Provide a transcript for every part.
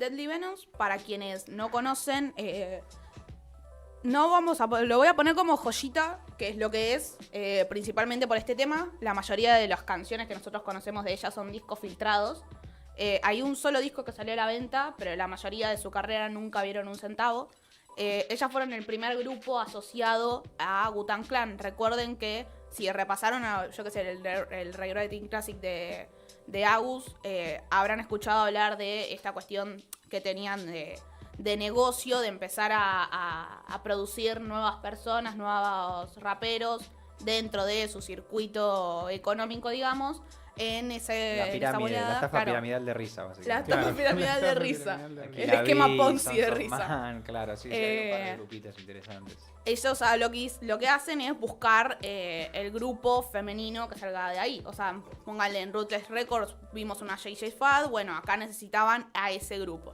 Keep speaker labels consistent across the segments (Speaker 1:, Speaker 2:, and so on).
Speaker 1: Deadly Venoms, para quienes no conocen, lo voy a poner como joyita, que es lo que es, principalmente por este tema. La mayoría de las canciones que nosotros conocemos de ella son discos filtrados. Hay un solo disco que salió a la venta, pero la mayoría de su carrera nunca vieron un centavo. Ellas fueron el primer grupo asociado a Wu-Tang Clan. Recuerden que si repasaron el Rewriting Classic de Agus, habrán escuchado hablar de esta cuestión que tenían de negocio, de empezar a producir nuevas personas, nuevos raperos dentro de su circuito económico, digamos, en esa boleada.
Speaker 2: La estafa piramidal de risa, básicamente.
Speaker 1: La estafa piramidal de risa. El esquema Ponzi de risa.
Speaker 2: Claro, sí, hay un par de grupitas interesantes.
Speaker 1: Ellos lo que hacen es buscar el grupo femenino que salga de ahí. O sea, pónganle en Ruthless Records, vimos una JJ Fad, bueno, acá necesitaban a ese grupo.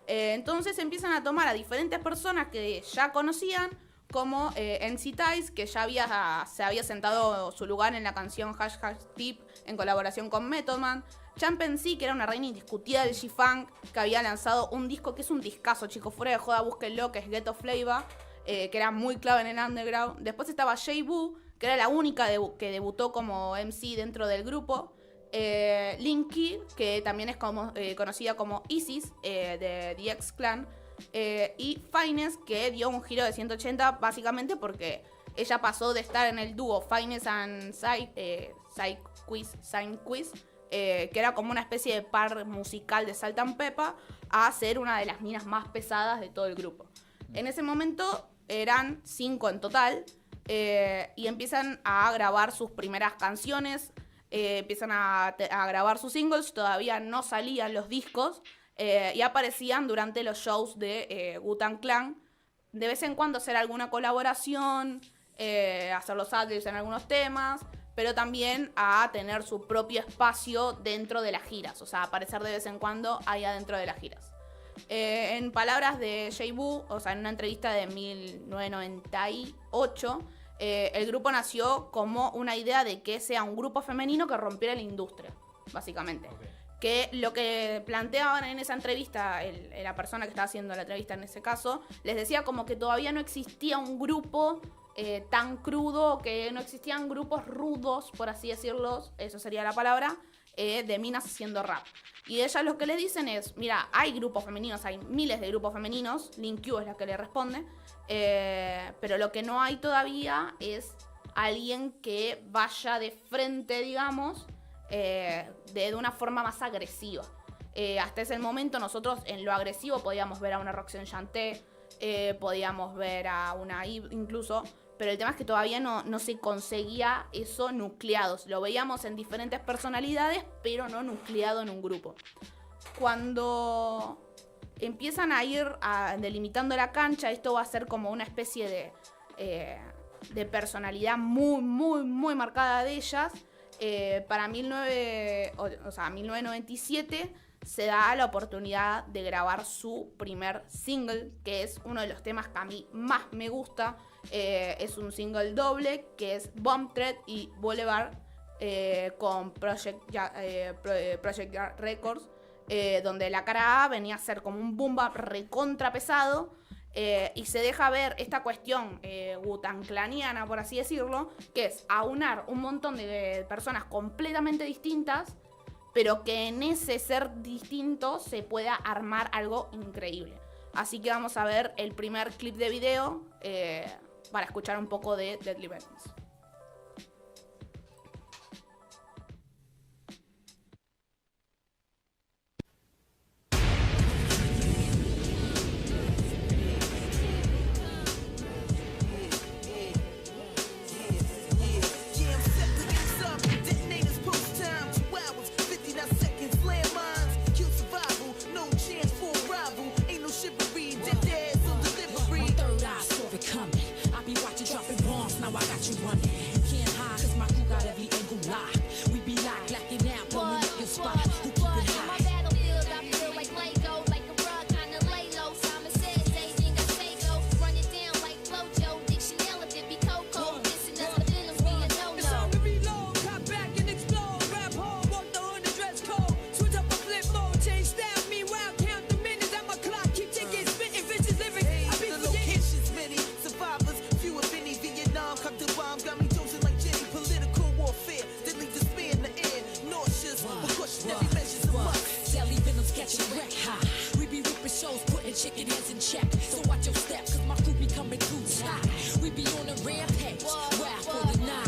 Speaker 1: Entonces empiezan a tomar a diferentes personas que ya conocían, como MC Tice, que ya se había sentado su lugar en la canción #Tip en colaboración con Method Man. Champensy, que era una reina indiscutida del G-Funk, que había lanzado un disco que es un discazo, chicos, fuera de joda, búsquenlo, que es Ghetto Flavor, que era muy clave en el underground. Después estaba J-Boo, que era la única que debutó como MC dentro del grupo. Linky, que también es conocida como Isis, de The X Clan. Y Finest, que dio un giro de 180 básicamente porque ella pasó de estar en el dúo Finest and Sign Quiz, que era como una especie de par musical de Salt and Peppa, a ser una de las minas más pesadas de todo el grupo. En ese momento eran 5 en total, y empiezan a grabar sus primeras canciones, empiezan a grabar sus singles, todavía no salían los discos, y aparecían durante los shows de Wu-Tang Clan. De vez en cuando hacer alguna colaboración, hacer los adlibs en algunos temas, pero también a tener su propio espacio dentro de las giras. O sea, aparecer de vez en cuando ahí adentro de las giras. En palabras de J-Boo, o sea, en una entrevista de 1998, el grupo nació como una idea de que sea un grupo femenino que rompiera la industria, básicamente. Okay. Que lo que planteaban en esa entrevista, la persona que estaba haciendo la entrevista en ese caso, les decía como que todavía no existía un grupo tan crudo, que no existían grupos rudos, por así decirlo, eso sería la palabra, de minas haciendo rap. Y ellas lo que le dicen es, mira, hay grupos femeninos, hay miles de grupos femeninos, Lin Q es la que le responde, pero lo que no hay todavía es alguien que vaya de frente, digamos, de una forma más agresiva. Hasta ese momento nosotros en lo agresivo podíamos ver a una Roxanne Shante, podíamos ver a una Eve incluso, pero el tema es que todavía no se conseguía eso nucleado. Lo veíamos en diferentes personalidades, pero no nucleado en un grupo. Cuando empiezan a ir delimitando la cancha, esto va a ser como una especie de personalidad muy, muy, muy marcada de ellas. Para 1997 se da la oportunidad de grabar su primer single, que es uno de los temas que a mí más me gusta. Es un single doble, que es Bomb Threat y Boulevard, con Project Records, donde la cara A venía a ser como un boom bap recontra pesado. Y se deja ver esta cuestión Wu-Tang claniana, por así decirlo, que es aunar un montón de personas completamente distintas, pero que en ese ser distinto se pueda armar algo increíble. Así que vamos a ver el primer clip de video para escuchar un poco de Deadly Venoms.
Speaker 3: Now I got you running. shows putting chicken heads in check. So watch your step, cause my crew be coming through tight. We be on a rampage, rap for the night.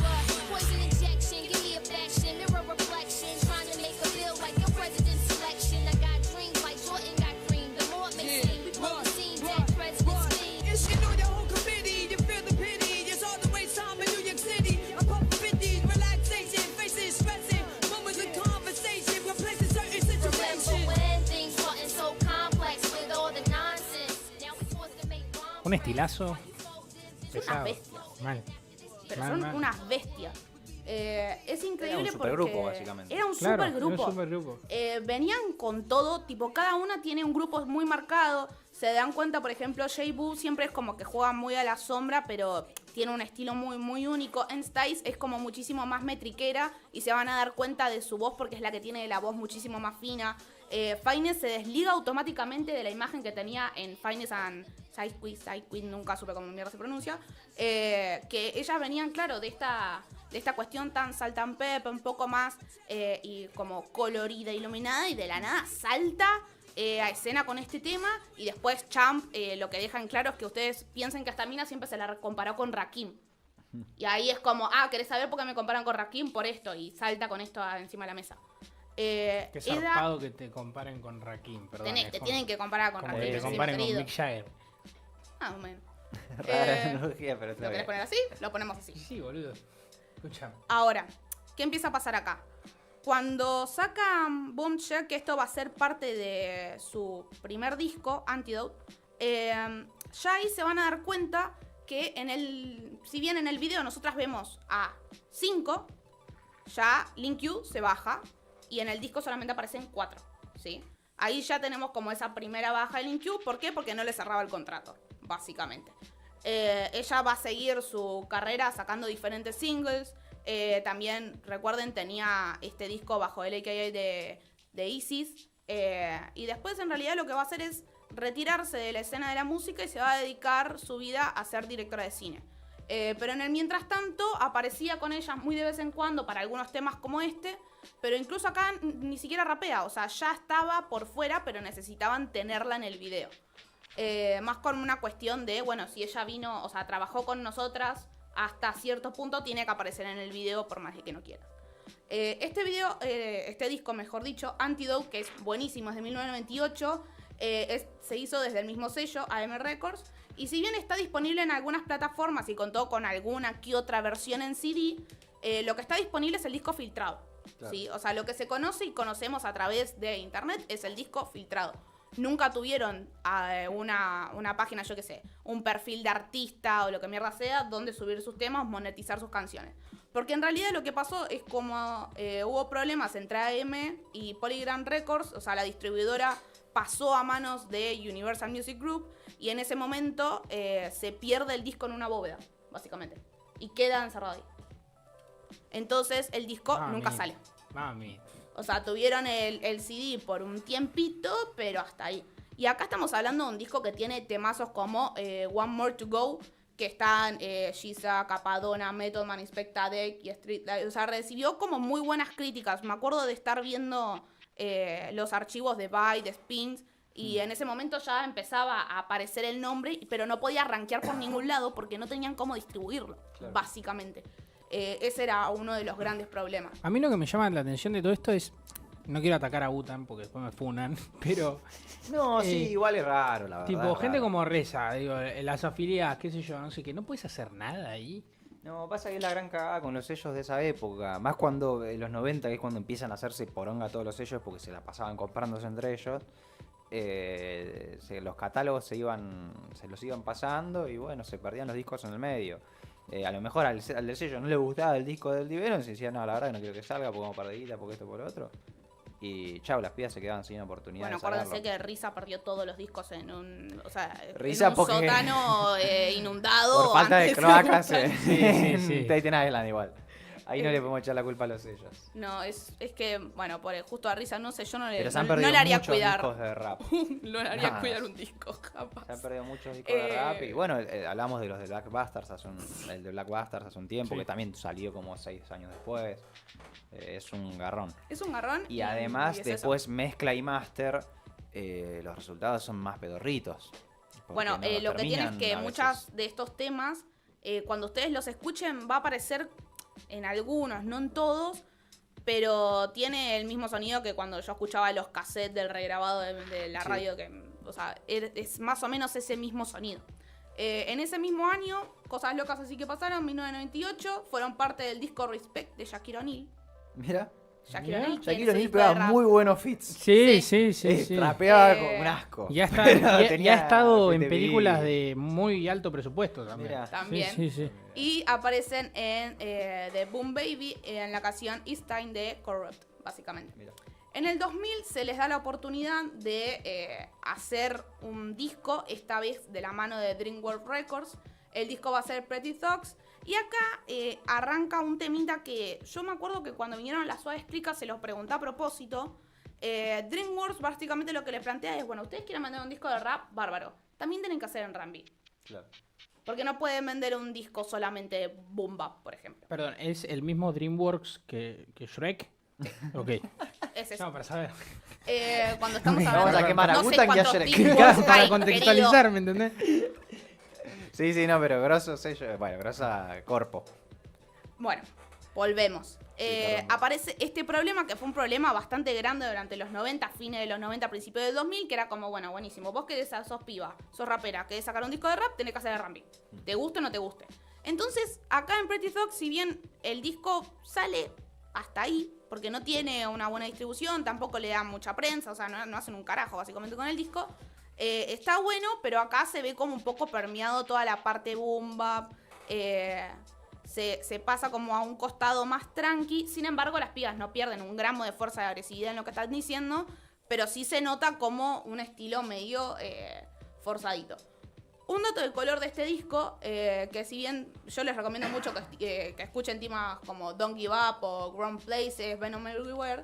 Speaker 4: Poison injection, give me affection, mirror reflection, trying to make a feel like your president's selection. I got dreams like Jordan got cream. The more it may seem, we blow the scene, dead president's theme.
Speaker 3: You should know your whole committee, you feel the pity. It's all the way time in New York City. I pump 50s, relaxation, faces stressing, moments of conversation, replacing certain
Speaker 4: Remember
Speaker 3: situations.
Speaker 4: when things wasn't so complex with all the nonsense. Now we forced to make wrong
Speaker 5: Un estilazo
Speaker 1: Son unas
Speaker 5: pesado.
Speaker 1: bestias.
Speaker 5: Mal.
Speaker 1: Pero
Speaker 5: Mal,
Speaker 1: son
Speaker 5: mal.
Speaker 1: unas bestias. Es increíble
Speaker 2: Era un supergrupo,
Speaker 1: porque
Speaker 2: básicamente.
Speaker 1: era un
Speaker 5: Claro,
Speaker 1: supergrupo.
Speaker 5: era un supergrupo.
Speaker 1: Venían con todo, tipo, cada una tiene un grupo muy marcado. Se dan cuenta, por ejemplo, J-Boo siempre es como que juega muy a la sombra, pero tiene un estilo muy, muy único. N-Styles es como muchísimo más metriquera y se van a dar cuenta de su voz porque es la que tiene la voz muchísimo más fina. Finest se desliga automáticamente de la imagen que tenía en Finest and Sidequid, nunca supe cómo mierda se pronuncia. Que ellas venían, claro, de esta cuestión tan salt and pep, un poco más y como colorida, iluminada, y de la nada salta a escena con este tema. Y después Champ lo que deja en claro es que ustedes piensen que esta mina siempre se la comparó con Rakim. Y ahí es como, ¿querés saber por qué me comparan con Rakim? Por esto, y salta con esto encima de la mesa.
Speaker 5: Qué
Speaker 1: Eda-
Speaker 5: zarpado que te comparen con Rakim, perdón.
Speaker 1: te
Speaker 5: es como-
Speaker 1: tienen que comparar con
Speaker 5: como
Speaker 1: Rakim,
Speaker 5: que te
Speaker 1: es mi
Speaker 5: comparen con
Speaker 1: querido.
Speaker 5: Mick Jagger.
Speaker 1: Ah, bueno.
Speaker 2: Rara analogía, pero está
Speaker 1: ¿Lo querés
Speaker 2: bien.
Speaker 1: poner así? Lo ponemos así.
Speaker 5: Sí, boludo. Escucha.
Speaker 1: Ahora, ¿qué empieza a pasar acá? Cuando sacan Boomshare, que esto va a ser parte de su primer disco, Antidote, ya ahí se van a dar cuenta que si bien en el video nosotras vemos a 5, ya Link Q se baja y en el disco solamente aparecen 4, ¿sí? Ahí ya tenemos como esa primera baja de Link Q. ¿Por qué? Porque no le cerraba el contrato, básicamente. Ella va a seguir su carrera sacando diferentes singles. También, recuerden, tenía este disco bajo el AKA de Isis. Y después, en realidad, lo que va a hacer es retirarse de la escena de la música y se va a dedicar su vida a ser directora de cine. Pero en el mientras tanto, aparecía con ellas muy de vez en cuando para algunos temas como este. Pero incluso acá ni siquiera rapea. O sea, ya estaba por fuera, pero necesitaban tenerla en el video. Más con una cuestión de, bueno, si ella vino, o sea, trabajó con nosotras hasta cierto punto, tiene que aparecer en el video por más de que no quiera. Este disco, mejor dicho, Antidote, que es buenísimo, es de 1998, se hizo desde el mismo sello, AM Records, y si bien está disponible en algunas plataformas y contó con alguna que otra versión en CD, lo que está disponible es el disco filtrado.
Speaker 2: Claro.
Speaker 1: ¿Sí? O sea, lo que se conoce y conocemos a través de internet es el disco filtrado. Nunca tuvieron una página, yo qué sé, un perfil de artista o lo que mierda sea, donde subir sus temas, monetizar sus canciones. Porque en realidad lo que pasó es como hubo problemas entre AM y Polygram Records, o sea, la distribuidora pasó a manos de Universal Music Group y en ese momento se pierde el disco en una bóveda, básicamente. Y queda encerrado ahí. Entonces el disco nunca sale.
Speaker 5: Mami.
Speaker 1: O sea, tuvieron el CD por un tiempito, pero hasta ahí. Y acá estamos hablando de un disco que tiene temazos como One More to Go, que están Giza, Capadona, Method Man, Inspecta Deck y Street Light. O sea, recibió como muy buenas críticas. Me acuerdo de estar viendo los archivos de Byte, de Spins, y en ese momento ya empezaba a aparecer el nombre, pero no podía rankear por ningún lado porque no tenían cómo distribuirlo,
Speaker 2: Claro.
Speaker 1: básicamente. Ese era uno de los grandes problemas.
Speaker 5: A mí lo que me llama la atención de todo esto es. No quiero atacar a Butan porque después me funan, pero.
Speaker 2: No, sí, igual es raro, la verdad.
Speaker 5: Tipo,
Speaker 2: es
Speaker 5: gente
Speaker 2: raro.
Speaker 5: como Reza, digo, las afiliadas, qué sé yo, no sé qué, no puedes hacer nada ahí.
Speaker 2: No, pasa que es la gran cagada con los sellos de esa época. Más cuando en los 90, que es cuando empiezan a hacerse poronga todos los sellos porque se la pasaban comprándose entre ellos. Los catálogos se los iban pasando y bueno, se perdían los discos en el medio. A lo mejor al del sello no le gustaba el disco del Diveron y se decía, no, la verdad que no quiero que salga porque vamos a perder guita, porque esto, por lo otro. Y chau, las pibas se quedaban sin oportunidad
Speaker 1: Bueno,
Speaker 2: de sacarlo.
Speaker 1: acuérdense que Risa perdió todos los discos en un, o sea,
Speaker 2: Risa
Speaker 1: en un
Speaker 2: porque-
Speaker 1: sótano inundado.
Speaker 2: Por falta de
Speaker 1: antes
Speaker 2: cloacas
Speaker 1: mostrar-
Speaker 5: sí.
Speaker 2: Titan Island igual. Ahí no le podemos echar la culpa a los sellos.
Speaker 1: No, es que, bueno, justo a Risa, no sé, yo no le,
Speaker 2: Pero se han
Speaker 1: no
Speaker 2: perdido
Speaker 1: le haría
Speaker 2: muchos
Speaker 1: cuidar.
Speaker 2: discos de rap.
Speaker 1: No le haría
Speaker 2: Nada.
Speaker 1: cuidar un disco, capaz.
Speaker 2: Se han perdido muchos discos de rap. Y bueno, hablamos de los de Black Bastards el de Black Bastards hace un tiempo,
Speaker 5: Sí.
Speaker 2: que también salió como 6 años después. Es un garrón.
Speaker 1: Es un garrón.
Speaker 2: Y además,
Speaker 1: es
Speaker 2: después mezcla y master. los resultados son más pedorritos. Porque
Speaker 1: Bueno,
Speaker 2: no los
Speaker 1: lo que tiene es
Speaker 2: terminan
Speaker 1: que
Speaker 2: a veces.
Speaker 1: muchos de estos temas, cuando ustedes los escuchen, va a aparecer en algunos, no en todos, pero tiene el mismo sonido que cuando yo escuchaba los cassettes del regrabado de la
Speaker 2: Sí.
Speaker 1: radio, que, o sea, es más o menos ese mismo sonido. En ese mismo año, Cosas Locas Así que Pasaron, 1998, fueron parte del disco Respect de Shaquille O'Neal.
Speaker 2: Mira,
Speaker 1: Shaquille
Speaker 5: Mirá.
Speaker 1: O'Neal, que
Speaker 2: Shaquille
Speaker 1: es ese
Speaker 2: O'Neal
Speaker 1: disco de
Speaker 2: pegaba
Speaker 1: rap.
Speaker 2: muy buenos fits.
Speaker 5: Sí,
Speaker 1: Sí.
Speaker 5: sí, sí.
Speaker 2: Trapeaba
Speaker 1: Eh,
Speaker 2: con un asco.
Speaker 5: Ya, está,
Speaker 2: Pero
Speaker 5: ya ha
Speaker 2: tenía
Speaker 5: estado en
Speaker 2: FTV.
Speaker 5: películas de muy alto presupuesto también.
Speaker 2: Mirá.
Speaker 1: También.
Speaker 5: Sí, sí, sí.
Speaker 1: Y aparecen en The Boom Baby en la canción It's Time de Corrupt, básicamente.
Speaker 2: Mirá.
Speaker 1: En el 2000 se les da la oportunidad de hacer un disco, esta vez de la mano de DreamWorks Records. El disco va a ser Pretty Thugs. Y acá arranca un temita que yo me acuerdo que cuando vinieron las Suaves Clicas se los pregunté a propósito. DreamWorks básicamente lo que les plantea es, bueno, ustedes quieren vender un disco de rap, bárbaro. También tienen que hacer en R&B.
Speaker 2: Claro.
Speaker 1: Porque no pueden vender un disco solamente de boom bap, por ejemplo.
Speaker 5: Perdón, ¿es el mismo DreamWorks que Shrek? Ok.
Speaker 1: Es eso.
Speaker 5: No, para saber.
Speaker 1: Cuando estamos
Speaker 2: Vamos
Speaker 1: hablando
Speaker 2: a quemar a
Speaker 1: no sé
Speaker 2: Wu-Tang y a
Speaker 1: cuántos
Speaker 2: Shrek.
Speaker 1: tipos
Speaker 5: Para
Speaker 1: hay,
Speaker 5: contextualizar, ¿me entendés?
Speaker 2: Sí, sí, no, pero grosso sello. Bueno, grosa corpo.
Speaker 1: querido. Bueno, volvemos.
Speaker 2: perdón.
Speaker 1: Aparece este problema que fue un problema bastante grande durante los 90, fines de los 90, principios del 2000, que era como, bueno, buenísimo. Vos que sos piba, sos rapera, querés sacar un disco de rap, tenés que hacer R&B. Te guste o no te guste. Entonces, acá en Pretty Thugs, si bien el disco sale hasta ahí, porque no tiene una buena distribución, tampoco le dan mucha prensa, o sea, no hacen un carajo básicamente con el disco. Está bueno, pero acá se ve como un poco permeado toda la parte boom bap. Se pasa como a un costado más tranqui. Sin embargo, las pibas no pierden un gramo de fuerza de agresividad en lo que están diciendo, pero sí se nota como un estilo medio forzadito. Un dato de color de este disco, que si bien yo les recomiendo mucho que escuchen temas como Don't Give Up o Grown Places, Venom Everywhere,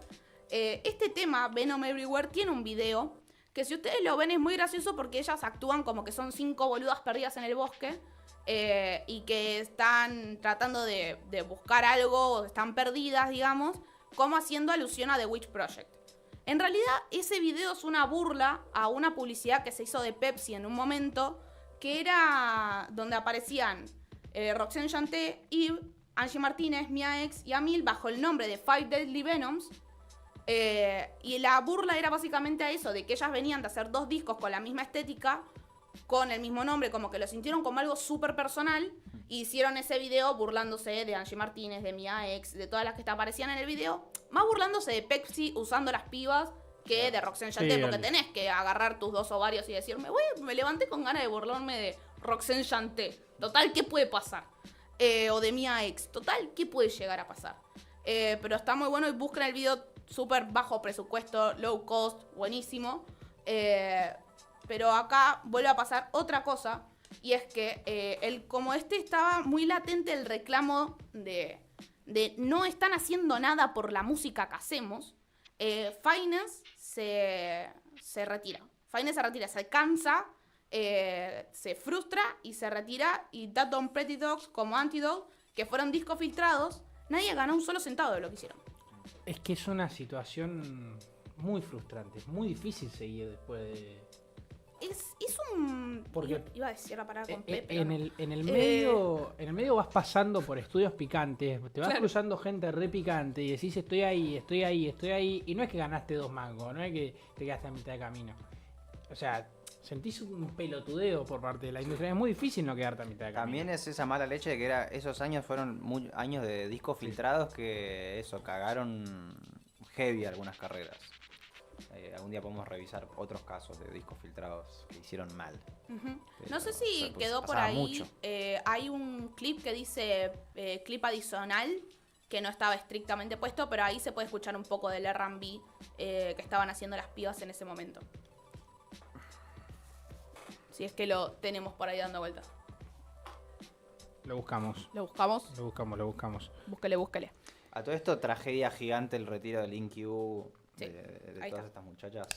Speaker 1: este tema, Venom Everywhere, tiene un video que si ustedes lo ven es muy gracioso porque ellas actúan como que son 5 boludas perdidas en el bosque y que están tratando de buscar algo, o están perdidas, digamos, como haciendo alusión a The Witch Project. En realidad, ese video es una burla a una publicidad que se hizo de Pepsi en un momento, que era donde aparecían Roxanne Chanté, Eve, Angie Martínez, Mia X y Amil bajo el nombre de Five Deadly Venoms. Y la burla era básicamente a eso, de que ellas venían de hacer 2 discos con la misma estética, con el mismo nombre, como que lo sintieron como algo súper personal, y hicieron ese video burlándose de Angie Martínez, de Mia X, de todas las que aparecían en el video, más burlándose de Pepsi usando las pibas que de Roxanne Chanté,
Speaker 5: Sí,
Speaker 1: porque
Speaker 5: obvio.
Speaker 1: tenés que agarrar tus 2 ovarios y decirme, güey, me levanté con ganas de burlarme de Roxanne Chanté. Total, ¿qué puede pasar? O de Mia X. Total, ¿qué puede llegar a pasar? Pero está muy bueno y busquen el video súper bajo presupuesto, low cost, buenísimo. Pero acá vuelve a pasar otra cosa, y es que como estaba muy latente el reclamo de no están haciendo nada por la música que hacemos, Finance se retira. Finance se retira, se cansa, se frustra y se retira. Y That Don't Pretty Dogs como Antidote, que fueron discos filtrados, nadie ganó un solo centavo de lo que hicieron.
Speaker 5: Es que es una situación muy frustrante. Es muy difícil seguir después de...
Speaker 1: Es un...
Speaker 5: Porque-
Speaker 1: Iba a decir la palabra con P, pero
Speaker 5: En
Speaker 1: no.
Speaker 5: el medio vas pasando por estudios picantes, te vas
Speaker 1: Claro.
Speaker 5: cruzando gente re picante y decís estoy ahí, y no es que ganaste 2 mangos, no es que te quedaste a mitad de camino. O sea, sentís un pelotudeo por parte de la industria, es muy difícil no quedarte a mitad de camino.
Speaker 2: También es esa mala leche de que esos años fueron años de discos filtrados que cagaron heavy algunas carreras. Algún día podemos revisar otros casos de discos filtrados que hicieron mal.
Speaker 1: Ujú.
Speaker 2: Pero,
Speaker 1: No sé
Speaker 2: o
Speaker 1: si
Speaker 2: sea, pues,
Speaker 1: quedó por
Speaker 2: pasaba
Speaker 1: ahí.
Speaker 2: mucho.
Speaker 1: Hay un clip que dice clip adicional, que no estaba estrictamente puesto, pero ahí se puede escuchar un poco del R&B que estaban haciendo las pibas en ese momento. Si es que lo tenemos por ahí dando vueltas.
Speaker 5: Lo buscamos,
Speaker 1: ¿Lo buscamos?
Speaker 5: lo buscamos.
Speaker 1: Búsquele, búsquele.
Speaker 2: A todo esto, tragedia gigante el retiro del InQ
Speaker 1: Sí,
Speaker 2: de
Speaker 1: ahí
Speaker 2: todas
Speaker 1: está.
Speaker 2: estas muchachas.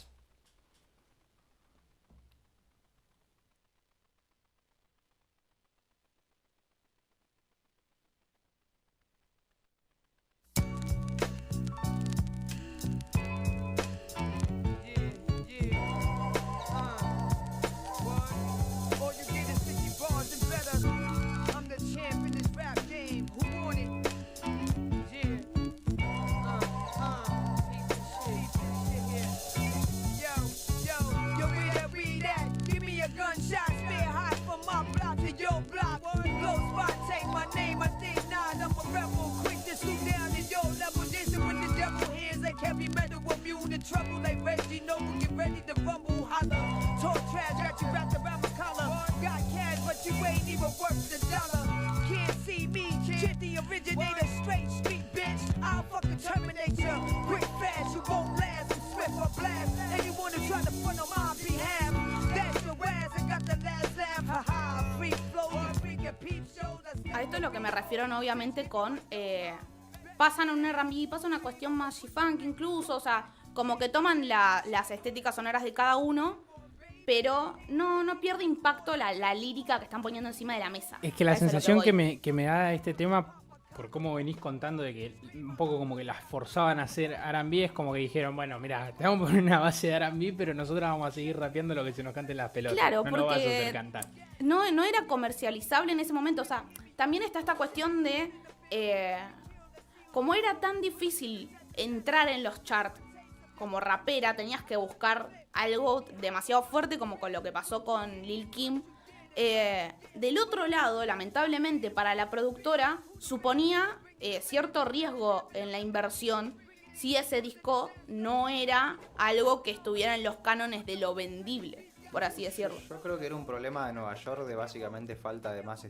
Speaker 3: gunshots, spear high from my block to your block. Low spot, take my name, I think not. I'm a rebel, quick to shoot down to your level. Dancing with the devil, hands like heavy metal, immune to trouble. Like Reggie Noble, get ready to rumble, holler. Talk trash, got you wrapped around my collar. Got cash, but you ain't even worth the dollar. Can't see me, shit the originator, straight street bitch. I'll fucking terminate ya. Quick fast, you won't last. I'm swift or blast. Anyone who try to front on my behalf, that's your ass. I got the last laugh. Haha, free flow, freaking peep show.
Speaker 1: A esto es lo que me refiero, ¿no? Obviamente con... pasan un R&B, pasa una cuestión más G-Funk incluso, o sea, como que toman las estéticas sonoras de cada uno, pero no pierde impacto la lírica que están poniendo encima de la mesa.
Speaker 5: Es que la
Speaker 1: A eso es lo
Speaker 5: sensación que
Speaker 1: voy.
Speaker 5: me da este tema, por cómo venís contando de que un poco como que las forzaban a hacer R&B, es como que dijeron, bueno, mira, te vamos a poner una base de R&B, pero nosotros vamos a seguir rapeando lo que se nos cante en las pelotas.
Speaker 1: Claro,
Speaker 5: no nos vas a
Speaker 1: porque
Speaker 5: hacer cantar.
Speaker 1: no era comercializable en ese momento, o sea, también está esta cuestión de... como era tan difícil entrar en los charts como rapera, tenías que buscar algo demasiado fuerte como con lo que pasó con Lil Kim. Del otro lado, lamentablemente para la productora, suponía cierto riesgo en la inversión si ese disco no era algo que estuviera en los cánones de lo vendible, por así decirlo.
Speaker 2: Yo creo que era un problema de Nueva York de básicamente falta de más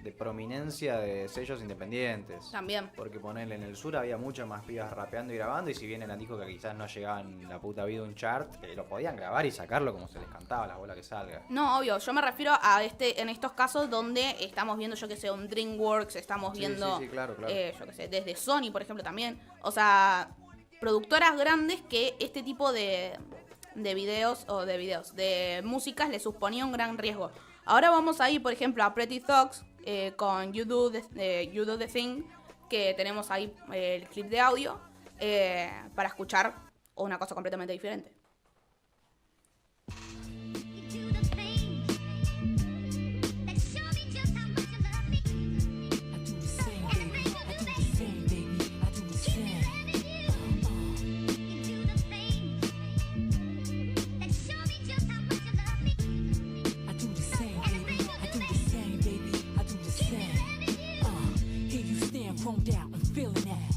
Speaker 2: de prominencia de sellos independientes.
Speaker 1: También.
Speaker 2: Porque ponerle en el sur había muchas más pibas rapeando y grabando, y si bien eran discos que quizás no llegaban la puta vida a un chart, lo podían grabar y sacarlo como se les cantaba, la bola que salga.
Speaker 1: No, obvio, yo me refiero a en estos casos donde estamos viendo, yo que sé, un DreamWorks, estamos viendo,
Speaker 2: Sí, claro.
Speaker 1: yo que sé, desde Sony, por ejemplo, también. O sea, productoras grandes que este tipo de videos, de músicas les suponía un gran riesgo. Ahora vamos a ir, por ejemplo, a Pretty Thugs con You Do the Thing, que tenemos ahí el clip de audio, para escuchar una cosa completamente diferente.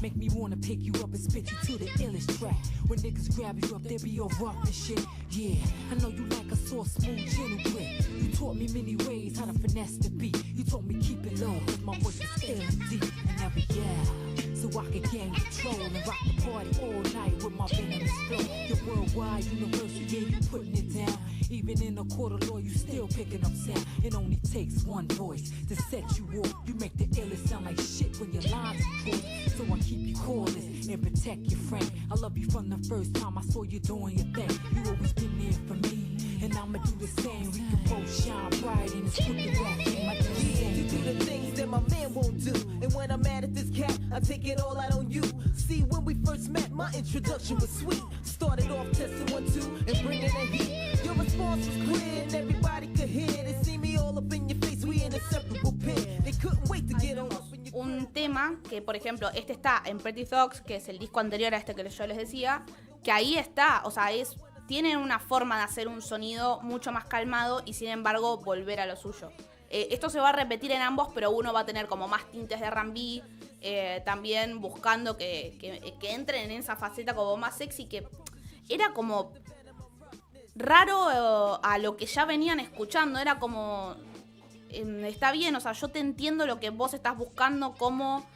Speaker 6: Make me wanna pick you up and spit you to the illest track. When niggas grab you up, they be all rough and shit. Yeah, I know you like a soft, smooth, gentle grip. You taught me many ways how to finesse the beat. You told me keep it low, cause my voice is ill and deep and never yell. So I can gain control and rock the party all night with my venomous flow. You're worldwide, universal, yeah, you putting it down. Even in a court of law, you still picking up sound. It only takes one voice to set you off. You make the illest sound like shit when your lines are crossed. So I keep you cordless and protect your frame. I love you from the first time I saw you doing your thing. You always been there for me, and I'ma do the same. We can both shine bright in this crooked rap game. I do the same.
Speaker 7: You do the things that my man won't do. And when I'm mad at this cat, I take it all out on you. See, when we first met, my introduction was sweet. Started off testing 1, 2 and bringing the heat. Your response was clear and everybody could hear. They see me all up in your face, we an inseparable pair. They couldn't wait to get on up in your...
Speaker 1: Un tema que, por ejemplo, este está en Pretty Thugs, que es el disco anterior a este que yo les decía, que ahí está, o sea, tienen una forma de hacer un sonido mucho más calmado y sin embargo volver a lo suyo. Esto se va a repetir en ambos, pero uno va a tener como más tintes de R&B, también buscando que entren en esa faceta como más sexy, que era como raro a lo que ya venían escuchando, era como... está bien, o sea, yo te entiendo lo que vos estás buscando como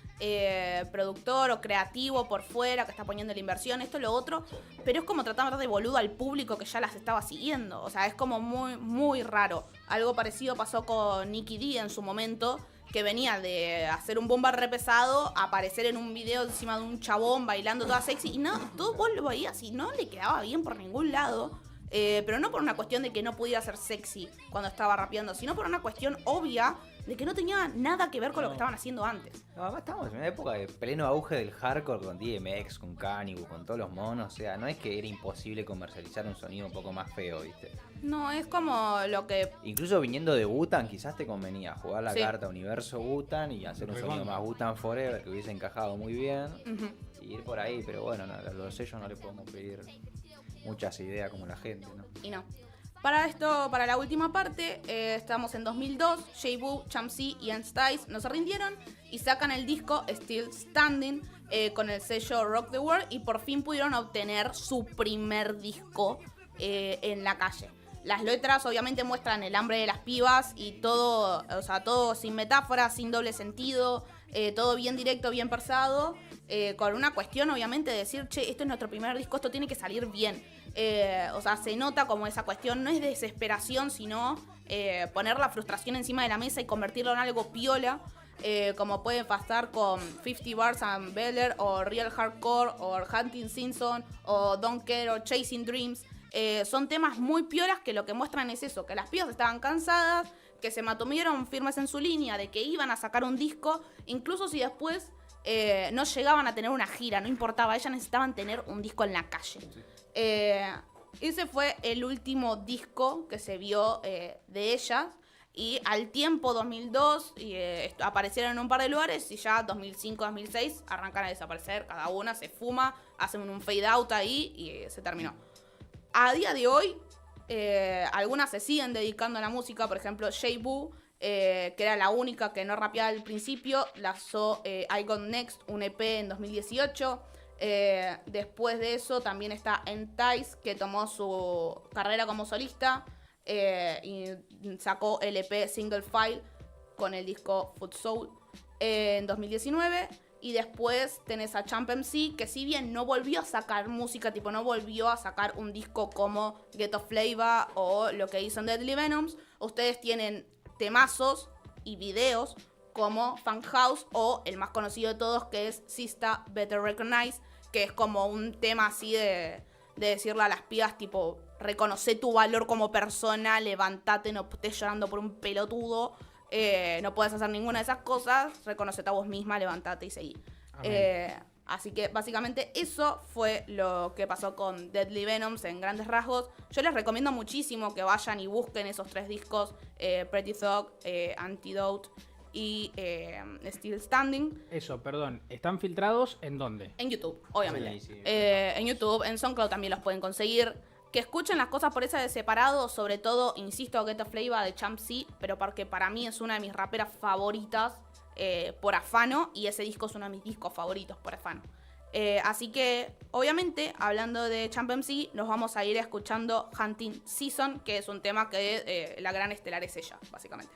Speaker 1: productor o creativo por fuera, que está poniendo la inversión, esto y lo otro, pero es como tratar de boludo al público que ya las estaba siguiendo, o sea, es como muy, muy raro. Algo parecido pasó con Nicky D en su momento, que venía de hacer un bomba re pesado, aparecer en un video encima de un chabón bailando toda sexy, y no, todo vos lo veías y no le quedaba bien por ningún lado. Pero no por una cuestión de que no pudiera ser sexy cuando estaba rapeando, sino por una cuestión obvia de que no tenía nada que ver con lo que estaban haciendo antes.
Speaker 2: No, además estamos en una época de pleno auge del hardcore con DMX, con Cannibal, con todos los monos. O sea, no es que era imposible comercializar un sonido un poco más feo, ¿viste?
Speaker 1: No, es como lo que...
Speaker 2: Incluso viniendo de Wu-Tang, quizás te convenía jugar la
Speaker 1: Sí.
Speaker 2: carta universo Wu-Tang y hacer un sonido más Wu-Tang Forever que hubiese encajado muy bien.
Speaker 1: Ujú.
Speaker 2: Y ir por ahí, pero bueno, no, a los sellos no le podemos pedir muchas ideas como la gente, ¿no?
Speaker 1: Y no. Para la última parte, estamos en 2002, J-Boo, Champ-C y N-Styles no se rindieron y sacan el disco Still Standing con el sello Rock the World y por fin pudieron obtener su primer disco en la calle. Las letras obviamente muestran el hambre de las pibas y todo, o sea, todo sin metáforas, sin doble sentido, todo bien directo, bien pensado, con una cuestión obviamente de decir, che, esto es nuestro primer disco, esto tiene que salir bien. O sea, se nota como esa cuestión, no es desesperación, sino poner la frustración encima de la mesa y convertirlo en algo piola, como puede pasar con 50 Bars and Beller, o Real Hardcore, o Hunting Simpson, o Don't Care, o Chasing Dreams. Son temas muy piolas que lo que muestran es eso, que las pibas estaban cansadas, que se mantuvieron firmes en su línea, de que iban a sacar un disco, incluso si después no llegaban a tener una gira, no importaba, ellas necesitaban tener un disco en la calle. Ese fue el último disco que se vio de ellas. Y al tiempo, 2002, aparecieron en un par de lugares y ya 2005, 2006 arrancan a desaparecer. Cada una se fuma, hacen un fade out ahí y se terminó. A día de hoy, algunas se siguen dedicando a la música. Por ejemplo, J-Boo, que era la única que no rapeaba al principio, lanzó I Got Next, un EP en 2018. Después de eso también está N-Styles, que tomó su carrera como solista y sacó el EP Single File con el disco Foot Soul en 2019. Y después tenés a Champ MC, que si bien no volvió a sacar música, tipo no volvió a sacar un disco como Ghetto Flavor o lo que hizo en Deadly Venoms, ustedes tienen temazos y videos como Funk House o el más conocido de todos, que es Sista Better Recognize, que es como un tema así de decirle a las pibas tipo, reconoce tu valor como persona, levántate, no estés llorando por un pelotudo, no puedes hacer ninguna de esas cosas, reconocete a vos misma, levántate y seguí. Así que básicamente eso fue lo que pasó con Deadly Venoms en grandes rasgos. Yo les recomiendo muchísimo que vayan y busquen esos 3 discos, Pretty Thug, Antidote y Still Standing.
Speaker 5: Eso, perdón, ¿están filtrados en dónde?
Speaker 1: En YouTube, obviamente.
Speaker 2: Sí.
Speaker 1: En YouTube, en SoundCloud también los pueden conseguir. Que escuchen las cosas por esa de separado, sobre todo, insisto, Ghetto Flavor de Champ-C, pero porque para mí es una de mis raperas favoritas por afano, y ese disco es uno de mis discos favoritos por afano. Así que, obviamente, hablando de Champ MC, nos vamos a ir escuchando Hunting Season, que es un tema que la gran estelar es ella, básicamente.